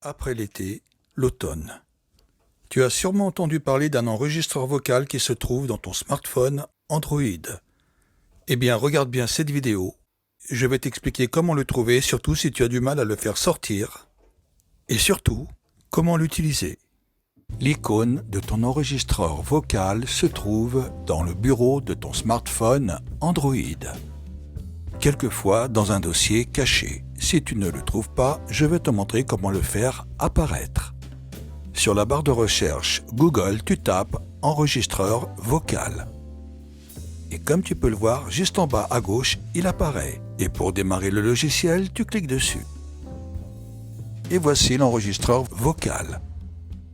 Après l'été, l'automne. Tu as sûrement entendu parler d'un enregistreur vocal qui se trouve dans ton smartphone Android. Eh bien, regarde bien cette vidéo. Je vais t'expliquer comment le trouver, surtout si tu as du mal à le faire sortir. Et surtout, comment l'utiliser. L'icône de ton enregistreur vocal se trouve dans le bureau de ton smartphone Android. Quelquefois dans un dossier caché. Si tu ne le trouves pas, je vais te montrer comment le faire apparaître. Sur la barre de recherche Google, tu tapes « Enregistreur vocal ». Et comme tu peux le voir, juste en bas à gauche, il apparaît. Et pour démarrer le logiciel, tu cliques dessus. Et voici l'enregistreur vocal.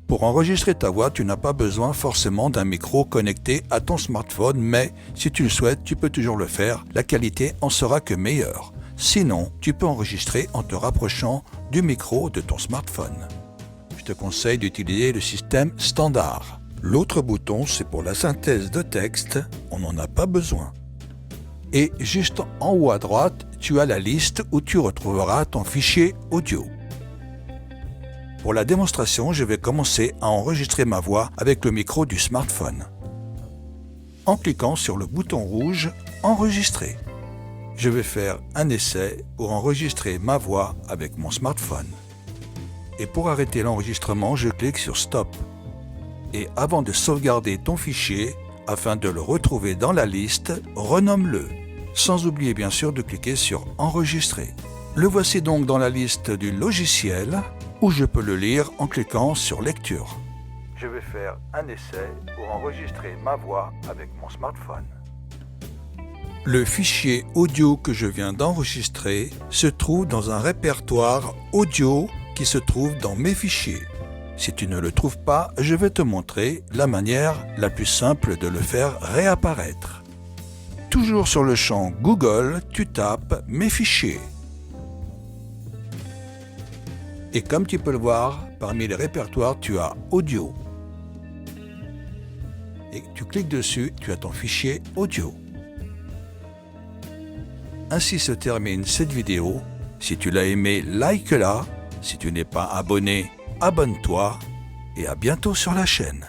Pour enregistrer ta voix, tu n'as pas besoin forcément d'un micro connecté à ton smartphone, mais si tu le souhaites, tu peux toujours le faire. La qualité en sera que meilleure. Sinon, tu peux enregistrer en te rapprochant du micro de ton smartphone. Je te conseille d'utiliser le système standard. L'autre bouton, c'est pour la synthèse de texte, on n'en a pas besoin. Et juste en haut à droite, tu as la liste où tu retrouveras ton fichier audio. Pour la démonstration, je vais commencer à enregistrer ma voix avec le micro du smartphone. En cliquant sur le bouton rouge « Enregistrer », je vais faire un essai pour enregistrer ma voix avec mon smartphone. Et pour arrêter l'enregistrement, je clique sur « Stop ». Et avant de sauvegarder ton fichier, afin de le retrouver dans la liste, renomme-le, sans oublier bien sûr de cliquer sur « Enregistrer ». Le voici donc dans la liste du logiciel, où je peux le lire en cliquant sur Lecture. Je vais faire un essai pour enregistrer ma voix avec mon smartphone. Le fichier audio que je viens d'enregistrer se trouve dans un répertoire audio qui se trouve dans mes fichiers. Si tu ne le trouves pas, je vais te montrer la manière la plus simple de le faire réapparaître. Toujours sur le champ Google, tu tapes « Mes fichiers ». Et comme tu peux le voir, parmi les répertoires, tu as « Audio ». Et tu cliques dessus, tu as ton fichier audio. Ainsi se termine cette vidéo. Si tu l'as aimé, like-la. Si tu n'es pas abonné, abonne-toi. Et à bientôt sur la chaîne.